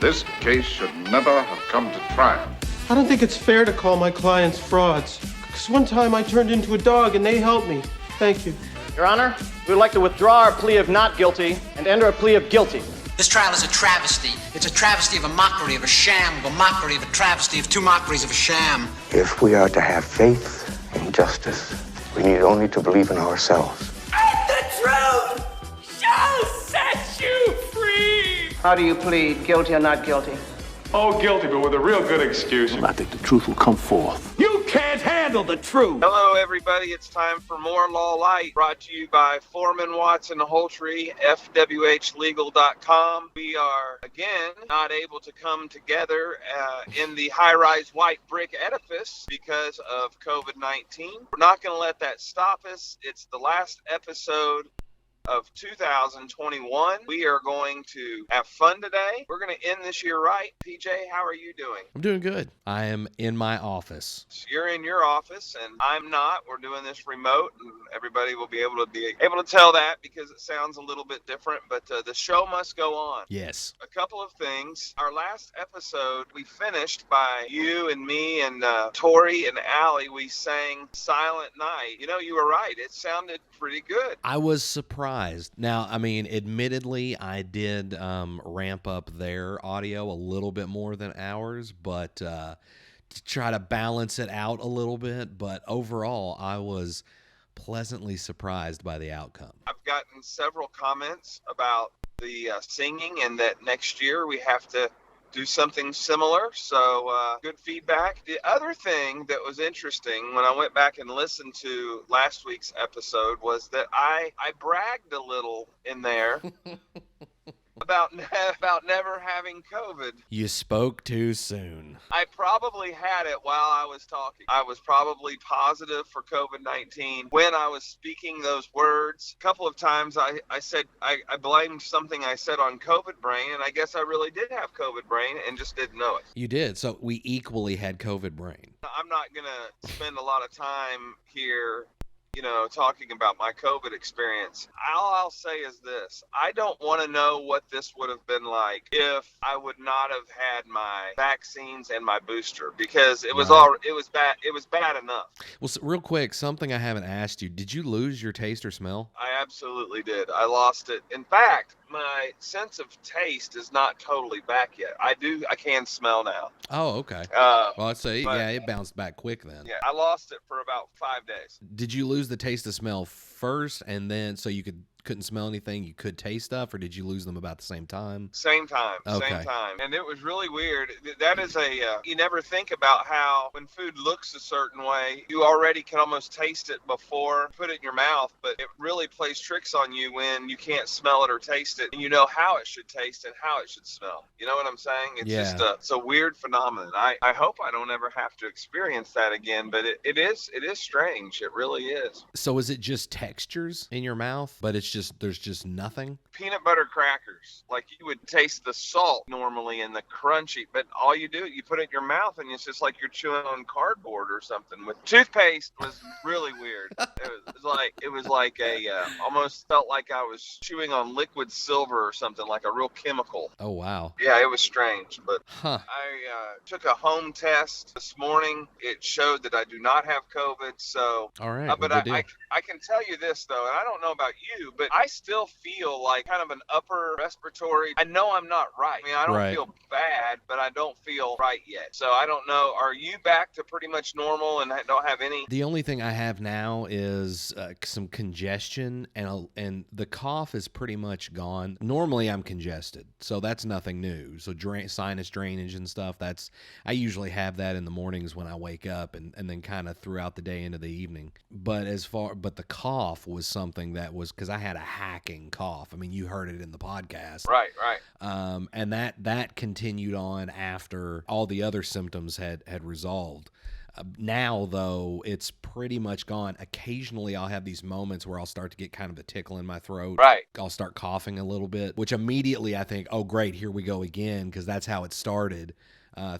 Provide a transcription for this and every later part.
This case should never have come to trial. I don't think it's fair to call my clients frauds. Because one time I turned into a dog and they helped me. Thank you. Your Honor, we would like to withdraw our plea of not guilty and enter a plea of guilty. This trial is a travesty. It's a travesty of a mockery, of a sham, of a mockery, of a travesty, of two mockeries, of a sham. If we are to have faith in justice, we need only to believe in ourselves. And the truth shall set you free! How do you plead, guilty or not guilty? Oh, guilty, but with a real good excuse. I think the truth will come forth. You can't handle the truth! Hello, everybody. It's time for more Law Light, brought to you by Foreman, Watson, Holtry, FWHlegal.com. We are, again, not able to come together in the high-rise white brick edifice because of COVID-19. We're not going to let that stop us. It's the last episode of 2021. We are going to have fun today. We're going to end this year right. PJ, how are you doing? I'm doing good. I am in my office. So you're in your office and I'm not. We're doing this remote and everybody will be able to tell that because it sounds a little bit different, but the show must go on. Yes. A couple of things. Our last episode, we finished by you and me and Tori and Allie. We sang Silent Night. You know, you were right. It sounded pretty good. I was surprised. Now, I mean, admittedly, I did ramp up their audio a little bit more than ours, but to try to balance it out a little bit. But overall, I was pleasantly surprised by the outcome. I've gotten several comments about the singing and that next year we have to do something similar, so good feedback. The other thing that was interesting when I went back and listened to last week's episode was that I bragged a little in there about never having COVID. You spoke too soon. I probably had it while I was talking. I was probably positive for COVID-19 when I was speaking those words. A couple of times I said I blamed something I said on COVID brain, and I guess I really did have COVID brain and just didn't know it. You did. So we equally had COVID brain. I'm not going to spend a lot of time here talking about my COVID experience. All I'll say is this. I don't want to know what this would have been like if I would not have had my vaccines and my booster because it was bad. It was bad enough. Well, so real quick, something I haven't asked you. Did you lose your taste or smell? I absolutely did. I lost it. In fact, my sense of taste is not totally back yet. I can smell now. Oh, okay. Well, I'd say, it bounced back quick then. Yeah, I lost it for about 5 days. Did you lose the taste of smell first and then so you couldn't smell anything, you could taste stuff, or did you lose them about the same time? Same time. And it was really weird. That is you never think about how when food looks a certain way, you already can almost taste it before you put it in your mouth, but it really plays tricks on you when you can't smell it or taste it, and you know how it should taste and how it should smell. You know what I'm saying? It's just it's a weird phenomenon. I hope I don't ever have to experience that again, but it is strange. It really is. So is it just textures in your mouth, but there's just nothing? Peanut butter crackers. Like you would taste the salt normally and the crunchy, but all you do, you put it in your mouth and it's just like you're chewing on cardboard or something. With toothpaste was really weird. It was like almost felt like I was chewing on liquid silver or something, like a real chemical. Oh, wow. Yeah, it was strange, but I took a home test this morning. It showed that I do not have COVID, so. All right. But I can tell you this, though, and I don't know about you, but I still feel like kind of an upper respiratory. I know I'm not right. I mean, I don't feel bad, but I don't feel right yet. So I don't know. Are you back to pretty much normal and don't have any? The only thing I have now is some congestion, and the cough is pretty much gone. Normally I'm congested, so that's nothing new. So sinus drainage and stuff, I usually have that in the mornings when I wake up and then kind of throughout the day into the evening. But the cough was something that was, because I had a hacking cough. I mean, you heard it in the podcast. Right. And that continued on after all the other symptoms had resolved. Now, though, it's pretty much gone. Occasionally, I'll have these moments where I'll start to get kind of a tickle in my throat. Right. I'll start coughing a little bit, which immediately I think, oh, great, here we go again, because that's how it started.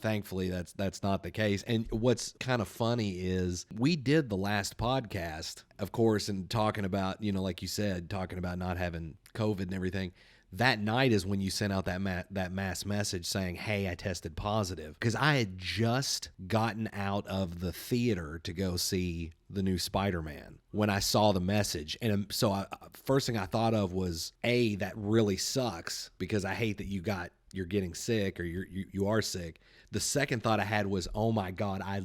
Thankfully, that's not the case. And what's kind of funny is we did the last podcast, of course, and talking about, like you said, talking about not having COVID and everything. that night is when you sent out that mass message saying, "Hey, I tested positive," because I had just gotten out of the theater to go see the new Spider-Man when I saw the message. And so first thing I thought of was, A, that really sucks because I hate that you're getting sick or you are sick. The second thought I had was, oh my God, I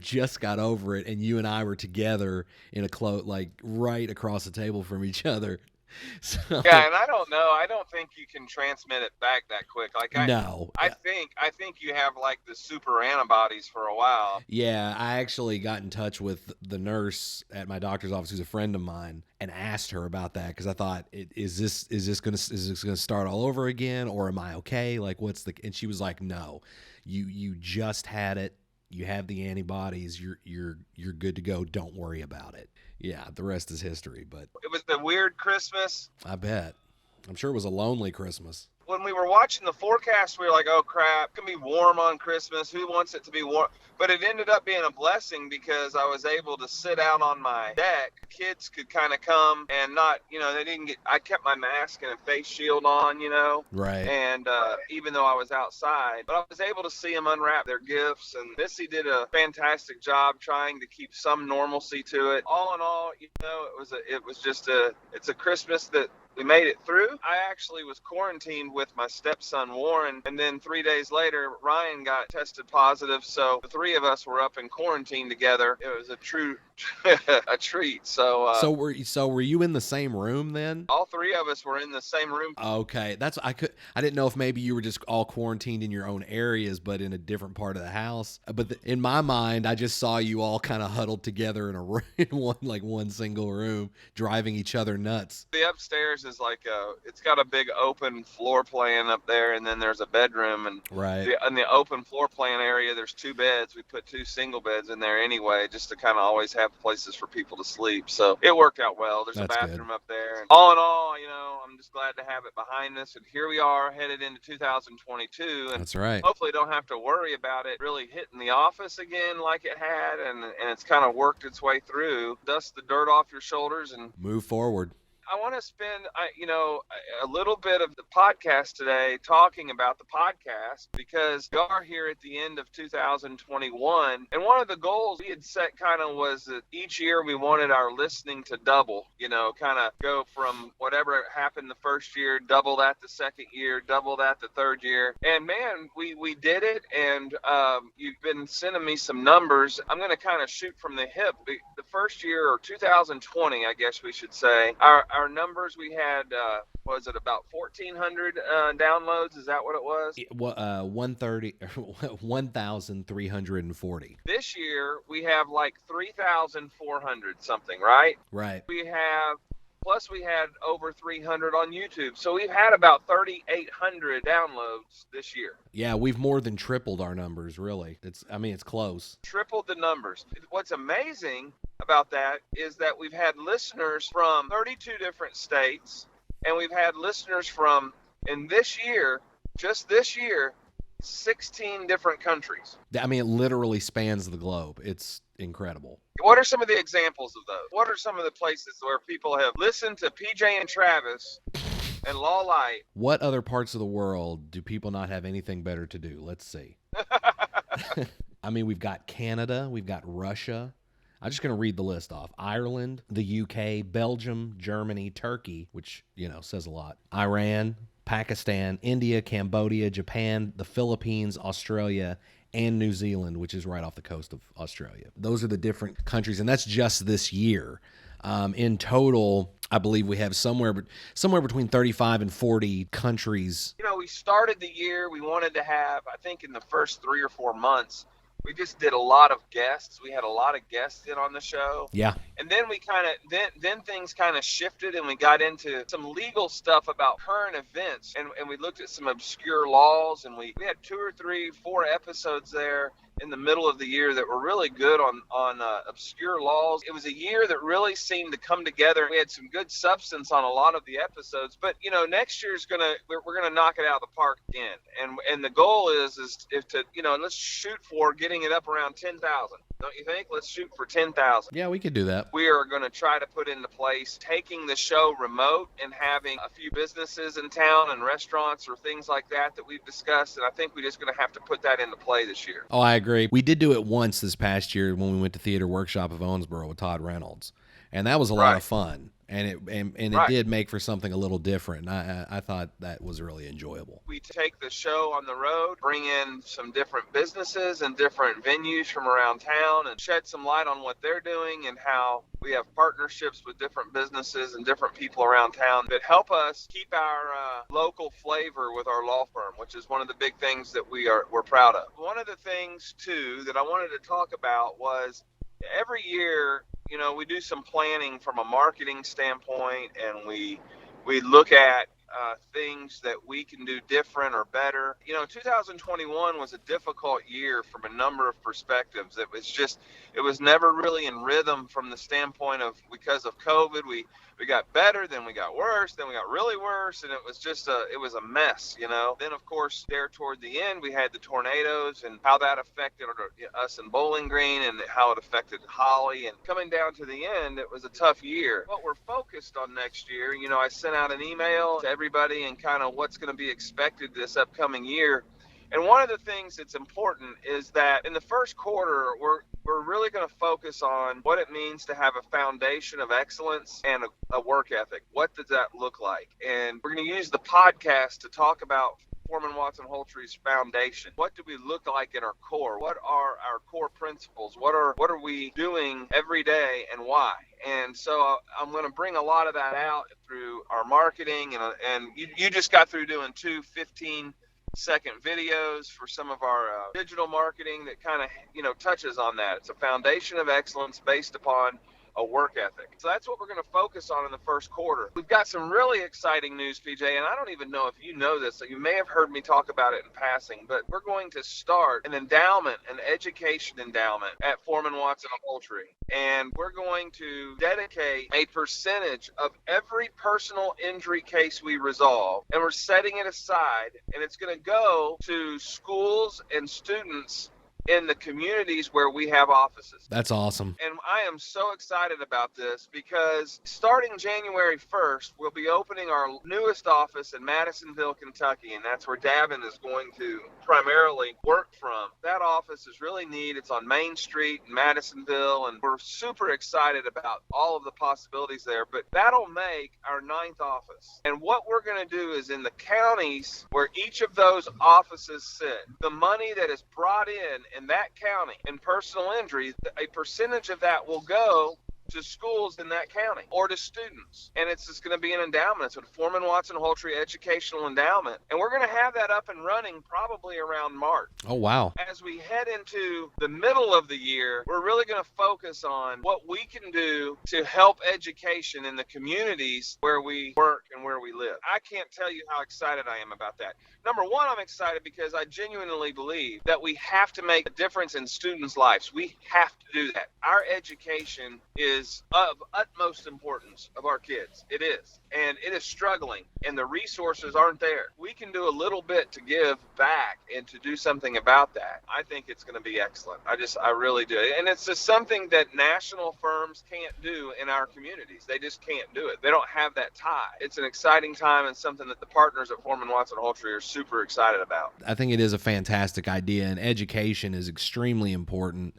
just got over it, and you and I were together in a like right across the table from each other. So, yeah, and I don't know. I don't think you can transmit it back that quick. No. I think you have like the super antibodies for a while. Yeah, I actually got in touch with the nurse at my doctor's office, who's a friend of mine, and asked her about that because I thought, is this gonna start all over again, or am I okay? Like, and she was like, no, you just had it. You have the antibodies. You're good to go. Don't worry about it. Yeah, the rest is history. But it was a weird Christmas. I bet. I'm sure it was a lonely Christmas. When we were watching the forecast, we were like, oh crap, it's going to be warm on Christmas. Who wants it to be warm? But it ended up being a blessing because I was able to sit out on my deck. Kids could kind of come and not, they didn't get, I kept my mask and a face shield on, Right. And even though I was outside, but I was able to see them unwrap their gifts. And Missy did a fantastic job trying to keep some normalcy to it. All in all, it's a Christmas that we made it through. I actually was quarantined with my stepson Warren, and then 3 days later Ryan got tested positive, so the three of us were up in quarantine together. It was a true a treat. So were you in the same room then? All three of us were in the same room. Okay, I didn't know if maybe you were just all quarantined in your own areas, but in a different part of the house. But in my mind, I just saw you all kind of huddled together in a room, one single room, driving each other nuts. The upstairs is it's got a big open floor plan up there, and then there's a bedroom, and right in the open floor plan area there's two beds. We put two single beds in there anyway, just to kind of always have places for people to sleep. So it worked out well. There's That's a bathroom good. Up there, and all in all, I'm just glad to have it behind us, and here we are headed into 2022, and that's right. Hopefully don't have to worry about it really hitting the office again like it had, and it's kind of worked its way through. Dust the dirt off your shoulders and move forward. I want to spend, a little bit of the podcast today talking about the podcast, because we are here at the end of 2021. And one of the goals we had set kind of was that each year we wanted our listening to double, kind of go from whatever happened the first year, double that the second year, double that the third year. And man, we did it. And you've been sending me some numbers. I'm going to kind of shoot from the hip. The first year, or 2020, I guess we should say, our numbers, we had, was it about 1,400 downloads? Is that what it was? 1,340. This year, we have like 3,400 something, right? Right. Plus we had over 300 on YouTube. So we've had about 3,800 downloads this year. Yeah, we've more than tripled our numbers, really. It's close. Tripled the numbers. What's amazing about that is that we've had listeners from 32 different states, and we've had listeners from, just this year, 16 different countries. It literally spans the globe. It's incredible. What are some of the examples of those? What are some of the places where people have listened to PJ and Travis and Done Lite? What other parts of the world do people not have anything better to do? Let's see. We've got Canada, we've got Russia. I'm just going to read the list off. Ireland, the UK, Belgium, Germany, Turkey, which, says a lot. Iran, Pakistan, India, Cambodia, Japan, the Philippines, Australia, and New Zealand, which is right off the coast of Australia. Those are the different countries, and that's just this year. In total, I believe we have somewhere between 35 and 40 countries. We started the year, we wanted to have, I think in the first 3 or 4 months, we just did a lot of guests. We had a lot of guests in on the show. Yeah. And then we then things kind of shifted, and we got into some legal stuff about current events, and we looked at some obscure laws, and we had 2 or 3, 4 episodes there in the middle of the year that were really good on obscure laws. It was a year that really seemed to come together. We had some good substance on a lot of the episodes, but next year's we're gonna knock it out of the park again. And the goal is to let's shoot for getting it up around 10,000. don't you think? Let's shoot for 10,000. Yeah, we could do that. We are going to try to put into place taking the show remote and having a few businesses in town and restaurants or things like that we've discussed, and I think we're just going to have to put that into play this year. Oh, I agree. We did do it once this past year when we went to Theater Workshop of Owensboro with Todd Reynolds, and that was a lot of fun. And it did make for something a little different. And I thought that was really enjoyable. We take the show on the road, bring in some different businesses and different venues from around town and shed some light on what they're doing and how we have partnerships with different businesses and different people around town that help us keep our local flavor with our law firm, which is one of the big things that we're proud of. One of the things, too, that I wanted to talk about was every year, we do some planning from a marketing standpoint, and we look at things that we can do different or better. 2021 was a difficult year from a number of perspectives. It was never really in rhythm from the standpoint of, because of COVID, we got better, then we got worse, then we got really worse, and it was a mess, Then, of course, there toward the end, we had the tornadoes and how that affected us in Bowling Green and how it affected Holly. And coming down to the end, it was a tough year. What we're focused on next year, I sent out an email to everybody and kind of what's going to be expected this upcoming year. And one of the things that's important is that in the first quarter, we're really going to focus on what it means to have a foundation of excellence and a work ethic. What does that look like? And we're going to use the podcast to talk about Foreman Watson Holtry's foundation. What do we look like in our core? What are our core principles? What are we doing every day and why? And so I'm going to bring a lot of that out through our marketing. And you just got through doing 2 15-second videos for some of our digital marketing that kind of, touches on that. It's a foundation of excellence based upon a work ethic. So that's what we're going to focus on in the first quarter. We've got some really exciting news, PJ, and I don't even know if you know this, so you may have heard me talk about it in passing, but we're going to start an education endowment at Foreman Watson Upholstery. And we're going to dedicate a percentage of every personal injury case we resolve, and we're setting it aside, and it's going to go to schools and students in the communities where we have offices. That's awesome. And I am so excited about this because starting January 1st, we'll be opening our newest office in Madisonville, Kentucky, and that's where Davin is going to primarily work from. That office is really neat. It's on Main Street in Madisonville, and we're super excited about all of the possibilities there, but that'll make our 9th office. And what we're going to do is in the counties where each of those offices sit, the money that is brought in that county in personal injury, a percentage of that will go to schools in that county or to students. And it's just going to be an endowment. It's a Foreman Watson Holtry Educational Endowment. And we're going to have that up and running probably around March. Oh, wow. As we head into the middle of the year, we're really going to focus on what we can do to help education in the communities where we work and where we live. I can't tell you how excited I am about that. Number one, I'm excited because I genuinely believe that we have to make a difference in students' lives. We have to do that. Our education is of utmost importance of our kids. It is. And it is struggling, and the resources aren't there. We can do a little bit to give back and to do something about that. I think it's going to be excellent. I really do. And it's just something that national firms can't do in our communities. They just can't do it. They don't have that tie. It's an exciting time and something that the partners at Foreman Watson Holtry are super excited about. I think it is a fantastic idea, and education is extremely important.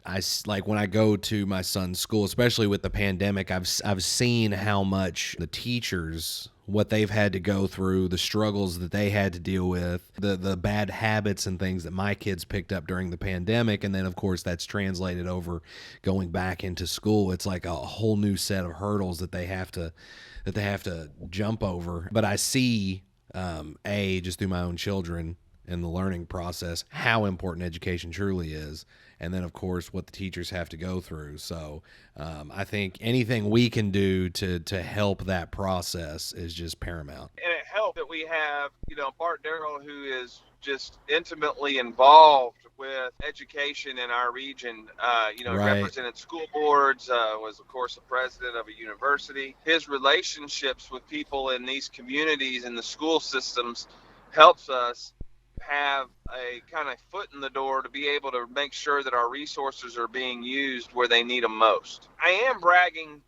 Like when I go to my son's school, especially with the pandemic, I've seen how much the teachers, what they've had to go through, the struggles that they had to deal with, the bad habits and things that my kids picked up during the pandemic, and then of course that's translated over going back into school. It's like a whole new set of hurdles that they have to jump over. But I see just through my own children and the learning process how important education truly is. And then, of course, what the teachers have to go through. So I think anything we can do to help that process is just paramount. And it helped that we have, Bart Darrell, who is just intimately involved with education in our region. Right. Represented school boards, was, of course, the president of a university. His relationships with people in these communities and the school systems helps us have a kind of foot in the door to be able to make sure that our resources are being used where they need them most. I am bragging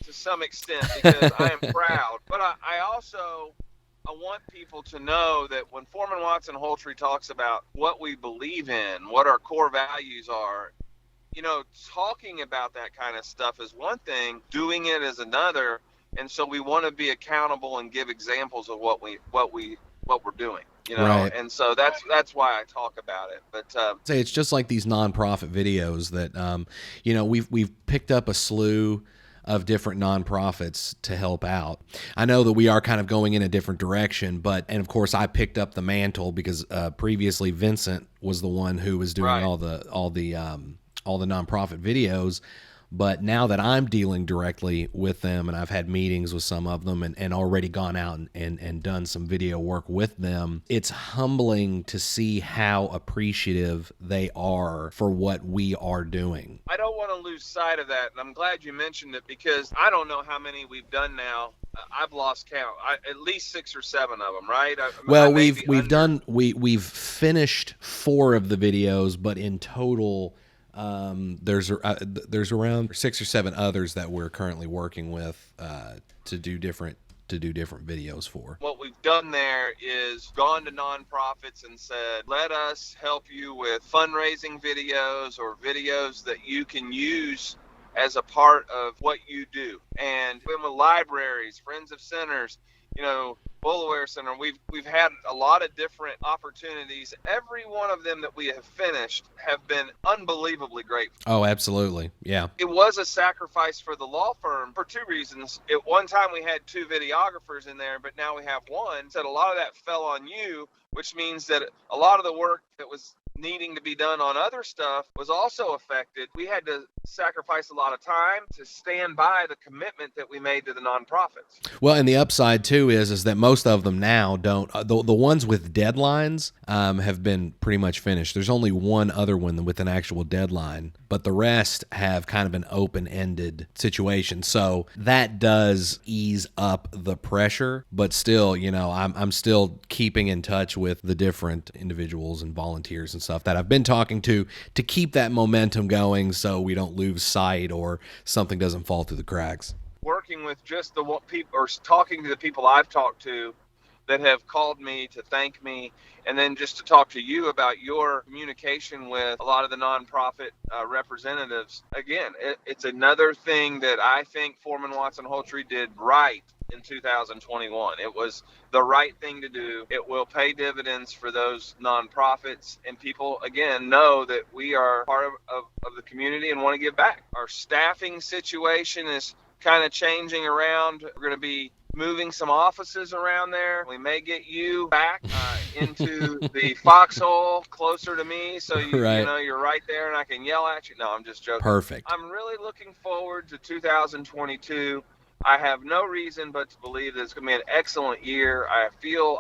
to some extent because I am proud, but I also I want people to know that when Foreman Watson Holtree talks about what we believe in, what our core values are, you know, talking about that kind of stuff is one thing, doing it is another, and so we want to be accountable and give examples of what we're doing. You know, Right. and so that's why I talk about it. But say it's just like these nonprofit videos that you know, we've picked up a slew of different nonprofits to help out. I know that we are kind of going in a different direction, and of course I picked up the mantle because previously Vincent was the one who was doing Right. all the nonprofit videos. But now that I'm dealing directly with them, and I've had meetings with some of them and already gone out and done some video work with them, it's humbling to see how appreciative they are for what we are doing. I don't want to lose sight of that, and I'm glad you mentioned it because I don't know how many we've done now. I've lost count. At least 6 or 7 of them, right? Well, we've finished 4 of the videos, but in total, there's around 6 or 7 others that we're currently working with to do different videos for. What we've done there is gone to nonprofits and said, let us help you with fundraising videos or videos that you can use as a part of what you do. And with libraries, Friends of Sinners, you know, Bullaware Center, we've had a lot of different opportunities. Every one of them that we have finished have been unbelievably great. Oh, absolutely. Yeah. It was a sacrifice for the law firm for 2 reasons. At one time we had 2 videographers in there, but now we have one. So a lot of that fell on you, which means that a lot of the work that was needing to be done on other stuff was also affected. We had to sacrifice a lot of time to stand by the commitment that we made to the nonprofits. Well, and the upside too is that most of them now don't. The ones with deadlines have been pretty much finished. There's only one other one with an actual deadline, but the rest have kind of an open-ended situation. So that does ease up the pressure, but still, you know, I'm still keeping in touch with the different individuals and volunteers and stuff that I've been talking to keep that momentum going, so we don't lose sight or something doesn't fall through the cracks. Working with just the people, or talking to the people I've talked to that have called me to thank me, and then just to talk to you about your communication with a lot of the nonprofit representatives. Again, it's another thing that I think Foreman Watson Holtree did right in 2021. It was the right thing to do. It will pay dividends for those nonprofits, and people, again, know that we are part of the community and want to give back. Our staffing situation is kind of changing around. We're going to be moving some offices around there. We may get you back into the foxhole closer to me, so Right. You know, you're right there and I can yell at you. No, I'm just joking. Perfect. I'm really looking forward to 2022. I have no reason but to believe that it's going to be an excellent year. I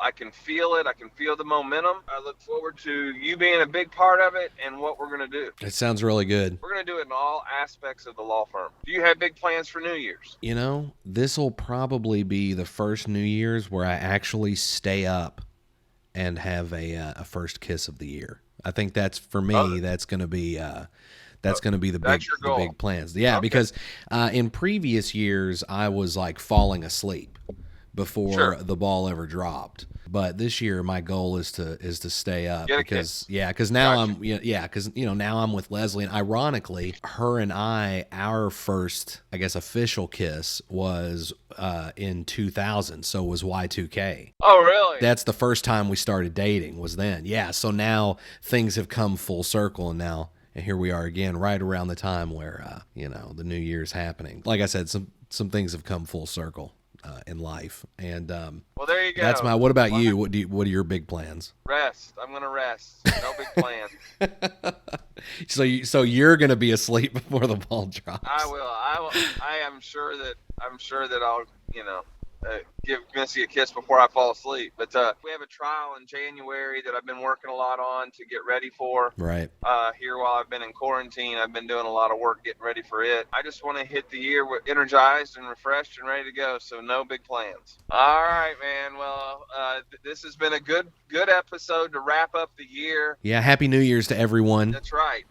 can feel it. I can feel the momentum. I look forward to you being a big part of it and what we're going to do. It sounds really good. We're going to do it in all aspects of the law firm. Do you have big plans for New Year's? You know, this will probably be the first New Year's where I actually stay up and have a first kiss of the year. I think that's, for me, that's going to be the big plans. Yeah, okay. Because in previous years I was like falling asleep before the ball ever dropped. But this year my goal is to stay up because now now I'm with Leslie, and ironically her and our first, I guess, official kiss was in 2000, so it was Y2K. Oh, really? That's the first time we started dating, was then. Yeah, so now things have come full circle, and here we are again, right around the time where the New Year's happening. Like I said, some things have come full circle in life, and well, there you go. That's my. What about you? What are your big plans? Rest. I'm gonna rest. No big plans. So you're gonna be asleep before the ball drops. I will. I am sure that I'll give Missy a kiss before I fall asleep. But we have a trial in January that I've been working a lot on to get ready for. Right. Here while I've been in quarantine, I've been doing a lot of work getting ready for it. I just want to hit the year energized and refreshed and ready to go, so no big plans. All right, man. Well, this has been a good episode to wrap up the year. Yeah, Happy New Year's to everyone. That's right.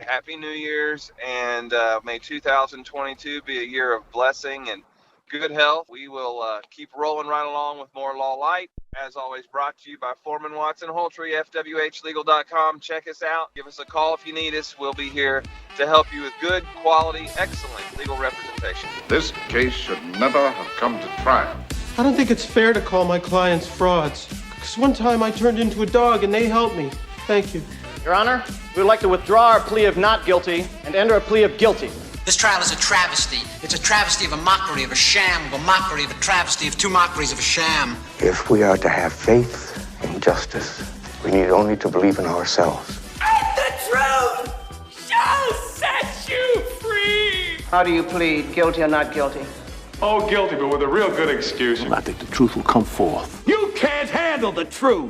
Happy New Year's, and may 2022 be a year of blessing and good health. We will keep rolling right along with more Law Light. As always, brought to you by Foreman Watson Holtree, FWHlegal.com. Check us out. Give us a call if you need us. We'll be here to help you with good, quality, excellent legal representation. This case should never have come to trial. I don't think it's fair to call my clients frauds. Because one time I turned into a dog and they helped me. Thank you. Your Honor, we would like to withdraw our plea of not guilty and enter a plea of guilty. This trial is a travesty. It's a travesty of a mockery of a sham, of a mockery of a travesty of two mockeries of a sham. If we are to have faith and justice, we need only to believe in ourselves. And the truth shall set you free! How do you plead, guilty or not guilty? Oh, guilty, but with a real good excuse. I think the truth will come forth. You can't handle the truth!